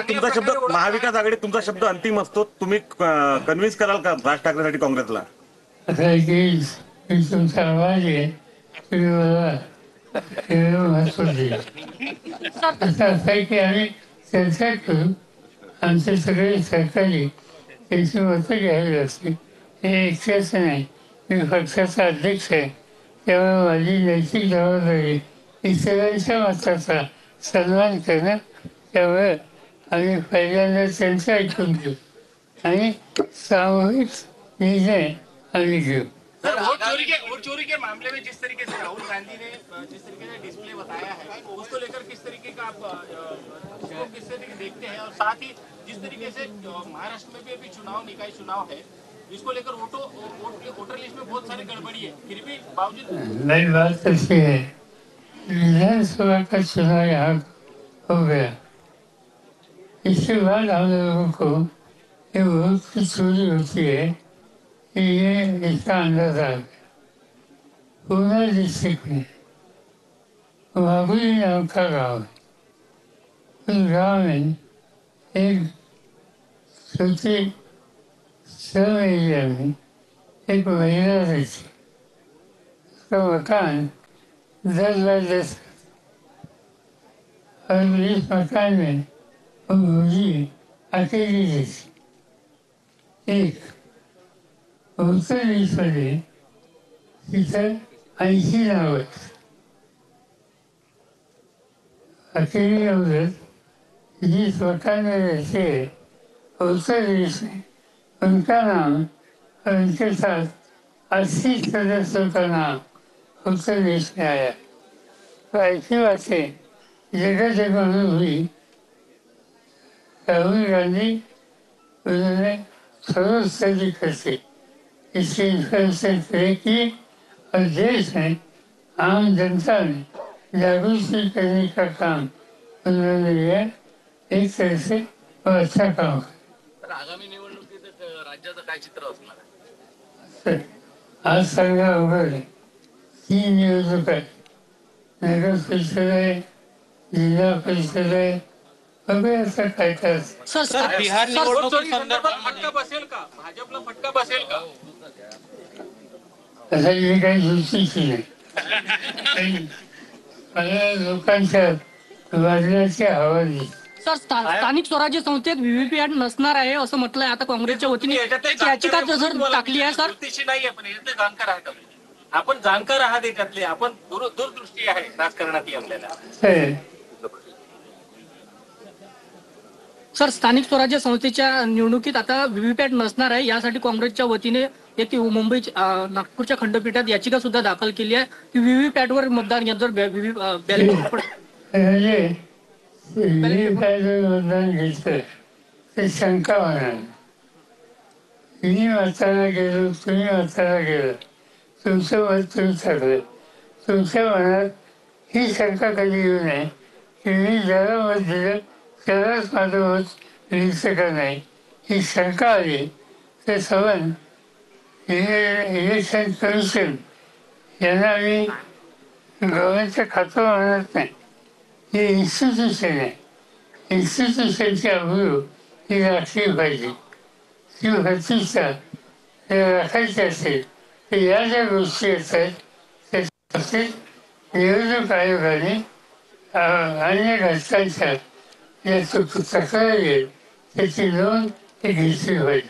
तुमचा शब्द महाविकास आघाडी तुमचा शब्द अंतिम असतो, तुम्ही कन्व्हिन्स कराल का राज ठाकरेसाठी काँग्रेसला? असं आहे की मी तुमचा आवाज आहे, तुम्ही मला हे महत्व दिलं. असं आहे की आम्ही चर्चा करू, आमचे सगळे सहकारी त्यांची मतं घ्यावी लागतील. हे एकट्याचं नाही, मी पक्षाचा अध्यक्ष आहे, त्यामुळे माझी नैतिक जबाबदारी इतरांच्या मताचा सन्मान करणं. त्यामुळे आम्ही पहिल्यांदा त्यांचं ऐकून घेऊ आणि सामूहिक निर्णय आम्ही घेऊ. वोट चोरी के मामले में जिस तरीके से राहुल गांधी ने जिस तरीके से डिस्प्ले बताया है, उसको लेकर किस तरीके का आप उसको किस तरीके देखते हैं, और साथ ही जिस तरीके से महाराष्ट्र में भी अभी चुनाव निकाय चुनाव है, इसको लेकर वोटर लिस्ट में बहुत सारी गड़बड़ी है, फिर भी बावजूद मेरी बात ऐसी है, विधानसभा का चुनाव यहाँ हो गया, इसके बाद हम लोगों को ये वोट की चोरी होती है, ये इसका अंदाजा आ गया। पूना डिस्ट्रिक्ट में वाघुली नाम का गाँव है, उस गाँव में एक छोटे श्रम एरिया में एक महिला रहती, उसका मकान 10 बाय 10 और इस मकान में वो भूजी अकेली रहती। एक उत्तर दिशेमध्ये तिथं 80 नाव आहेत. अकेली औरत जिस मकान में रहते हैं उत्तर दिश में, उनका नाम और उनके साथ 80 सदस्यों का नाम उत्तर देश में आया। तो ऐसी बातें जगह जगह में हुई। राहुल गांधी उन्होंने सर्वोच्च तरीके से इसकी इन्फ्लुएंसर तय की और देश में आम जनता में जागृति करने का काम उन्होंने लिया। एक तरह से वो अच्छा काम तर आगामी निवडणुकीत राज्याचं काय चित्र असणार आहे? आज सांगा अवघड आहे. 3 निवडणूक आहे, नगर परिषद आहे, जिल्हा परिषद आहे, बघूया आता काय काय. सर बिहार निवडणुकी संदर्भात फटका बसेल का, भाजपला फटका बसेल का? असं मी काही दृष्टीची नाही. मला लोकांच्या वादळाची हवा दिली. सर स्थानिक स्वराज्य संस्थेत व्हीव्हीपॅट नसणार आहे असं म्हटलंय आता काँग्रेसच्या वतीने, याचिका जर टाकली आहे सर. नाहीये, पण याच्यातले जाणकार आहात आपण जाणकार आहात, याच्यातले आपण दूरदृष्टी आहे राजकारणात आपल्याला. सर स्थानिक स्वराज्य संस्थेच्या निवडणुकीत आता व्हीव्हीपॅट नसणार आहे, यासाठी काँग्रेसच्या वतीने एक मुंबई नागपूरच्या खंडपीठात याचिका सुद्धा दाखल केली आहे की व्हीव्हीपॅटवर मतदान यंत्र मतदान घेतलं ते शंका होणार. मी मताला गेलो, तुम्ही मताला गेलं, तुमचं मत तुम्ही ठरलं. तुमच्या मनात ही शंका कधी येऊ नये की मी ज्याला मत दिलं त्यालाच माझं मत लिहिलं का नाही. ही शंका आली तर संबंध इलेक्शन कमिशन यांना आम्ही गव्हर्नमेंटचं खातं म्हणत नाही, हे इन्स्टिट्यूशन आहे. इन्स्टिट्यूशनची अब्रू ही राखली पाहिजे. ती प्रतिष्ठा राखायची असेल तर या ज्या गोष्टी असतात त्या बाबतीत निवडणूक आयोगाने अन्य घटकांच्या ज्या तक्रारी आहेत त्याची नोंद घेतली पाहिजे.